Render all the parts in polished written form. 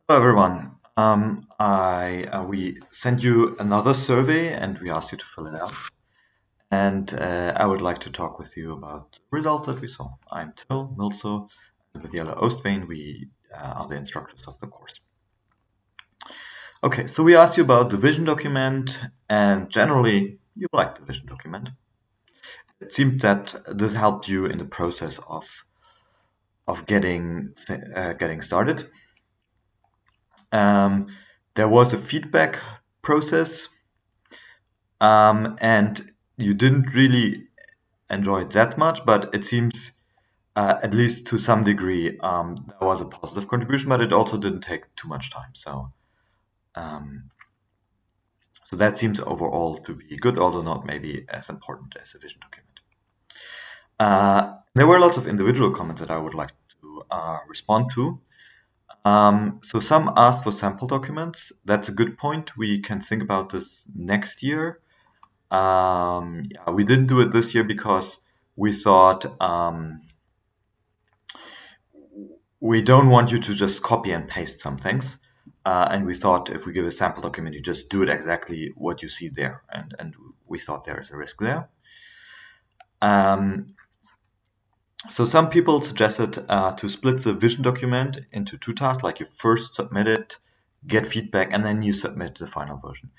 Hello, everyone. We sent you another survey and we asked you to fill it out. And I would like to talk with you about the results that we saw. I'm Till Milso, and with Jelle Oostveen, we are the instructors of the course. Okay, so we asked you about the vision document, and generally, you liked the vision document. It seemed that this helped you in the process of getting started. Um, there was a feedback process, and you didn't really enjoy it that much, but it seems, at least to some degree, that was a positive contribution, but it also didn't take too much time. Um, so that seems overall to be good, although not maybe as important as a vision document. There were lots of individual comments that I would like to respond to. So some asked for sample documents. That's a good point. We can think about this next year. Yeah, we didn't do it this year because we thought we don't want you to just copy and paste some things. And we thought if we give a sample document, you just do it exactly what you see there. And we thought there is a risk there. Um, so some people suggested to split the vision document into two tasks, like you first submit it, get feedback, and then you submit the final version.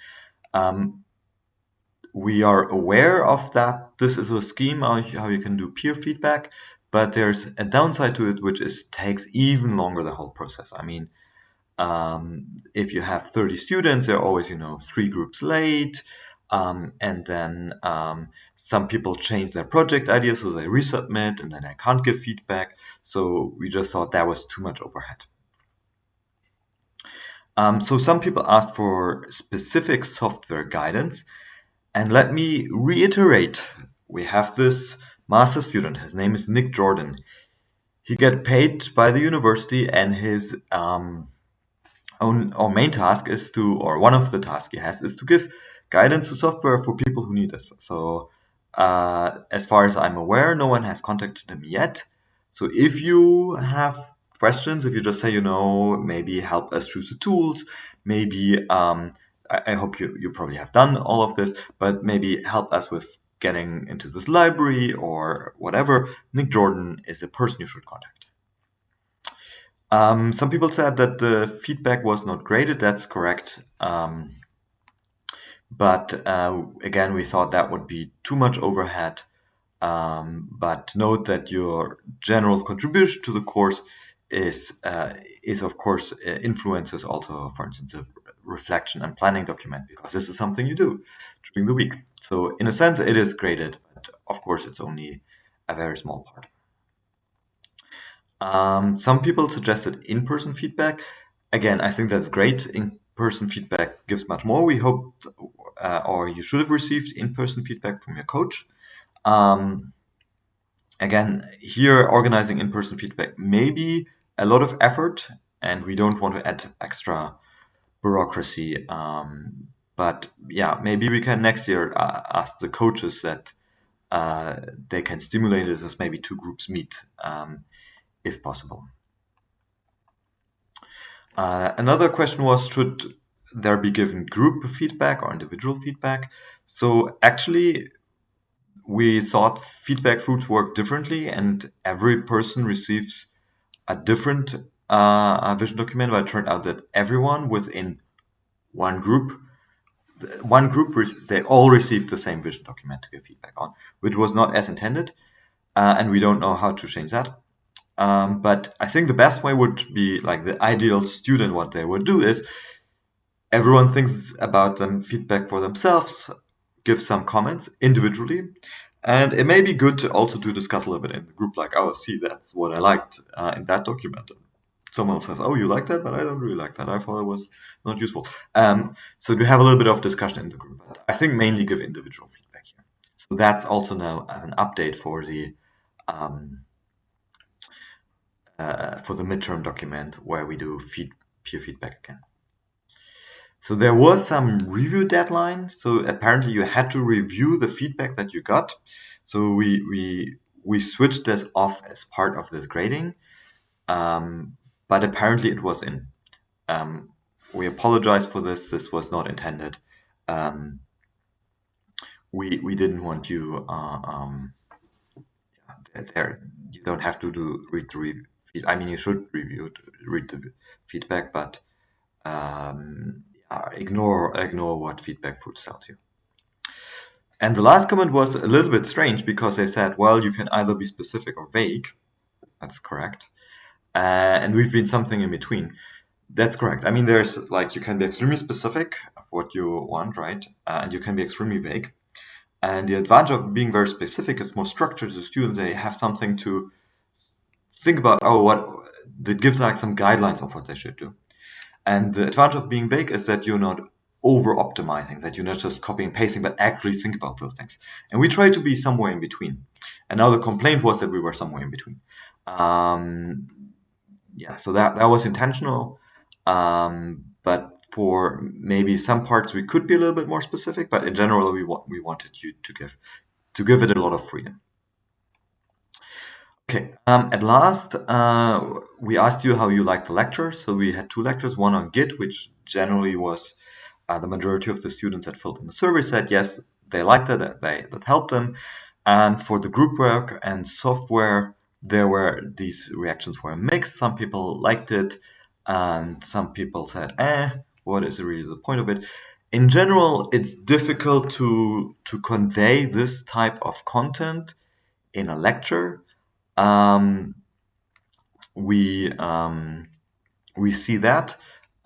We are aware of that. This is a scheme how you can do peer feedback, but there's a downside to it, which is takes even longer the whole process. I mean, if you have 30 students, there are always, three groups late. And then some people change their project ideas, so they resubmit, and then I can't give feedback. So we just thought that was too much overhead. So some people asked for specific software guidance. And let me reiterate, we have this master student. His name is Nick Jordan. He get paid by the university, and his main task is to, or one of the tasks he has, is to give guidance to software for people who need this. So, as far as I'm aware, no one has contacted him yet. So, if you have questions, if you just say, maybe help us choose the tools, maybe I hope you probably have done all of this, but maybe help us with getting into this library or whatever, Nick Jordan is the person you should contact. Some people said that the feedback was not graded. That's correct. But again, we thought that would be too much overhead. But note that your general contribution to the course is of course influences also, for instance, a reflection and planning document, because this is something you do during the week. So in a sense, it is graded, but of course, it's only a very small part. Some people suggested in-person feedback. Again, I think that's great. In-person feedback gives much more. We hope, or you should have received in-person feedback from your coach. Um, Again, here organizing in-person feedback may be a lot of effort, and we don't want to add extra bureaucracy. But yeah, maybe we can next year ask the coaches that they can stimulate this as maybe two groups meet, if possible. Another question was, should there be given group feedback or individual feedback? So actually, we thought feedback groups work differently, and every person receives a different vision document. But it turned out that everyone within one group, they all received the same vision document to give feedback on, which was not as intended, and we don't know how to change that. But I think the best way would be, like, the ideal student, what they would do is everyone thinks about them feedback for themselves, give some comments individually, and it may be good to also to discuss a little bit in the group, like, oh, see, that's what I liked in that document. Someone says, oh, you like that, but I don't really like that. I thought it was not useful. So to have a little bit of discussion in the group. I think mainly give individual feedback here. So that's also now as an update um, for the midterm document where we do peer feedback again. So there was some review deadline. So apparently you had to review the feedback that you got. So we switched this off as part of this grading, but apparently it was in. We apologize for this. This was not intended. Um, we didn't want you there. You don't have to read the review. I mean, you should read the feedback, but ignore what Feedback Fruits tells you. And the last comment was a little bit strange because they said, well, you can either be specific or vague. That's correct. And we've been something in between. That's correct. I mean, there's like you can be extremely specific of what you want, right? And you can be extremely vague. And the advantage of being very specific is more structured to students. They have something to think about. Oh, what that gives like some guidelines of what they should do. And the advantage of being vague is that you're not over optimizing, that you're not just copying and pasting, but actually think about those things. And we try to be somewhere in between. And now the complaint was that we were somewhere in between. Yeah, so that was intentional. But for maybe some parts we could be a little bit more specific, but in general we wanted you to give it a lot of freedom. Okay. At last, we asked you how you liked the lectures. So we had two lectures, one on Git, which generally was the majority of the students that filled in the survey said yes, they liked it, that helped them. And for the group work and software, these reactions were mixed. Some people liked it, and some people said, what is really the point of it? In general, it's difficult to convey this type of content in a lecture. Um, we we see that.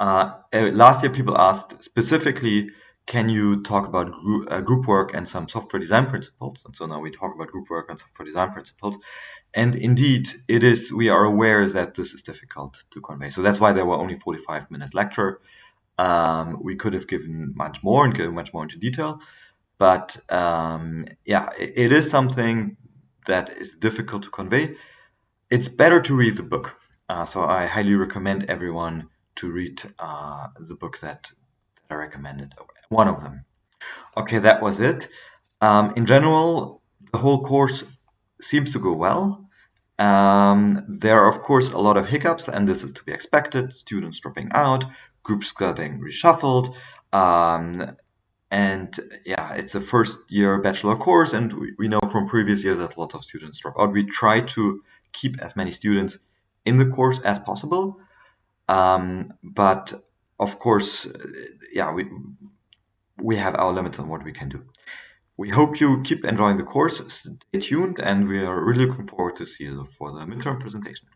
Last year, people asked specifically, can you talk about group work and some software design principles? And so now we talk about group work and software design principles. And indeed, it is. We are aware that this is difficult to convey. So that's why there were only 45 minutes lecture. We could have given much more and given much more into detail. But yeah, it is something that is difficult to convey. It's better to read the book. So I highly recommend everyone to read the book that I recommended, one of them. Okay, that was it. In general, the whole course seems to go well. There are, of course, a lot of hiccups, and this is to be expected. Students dropping out, groups getting reshuffled. And yeah, it's a first year bachelor course, and we know from previous years that lots of students drop out. We try to keep as many students in the course as possible. But of course, yeah, we have our limits on what we can do. We hope you keep enjoying the course. Stay tuned, and we are really looking forward to see you for the midterm presentation.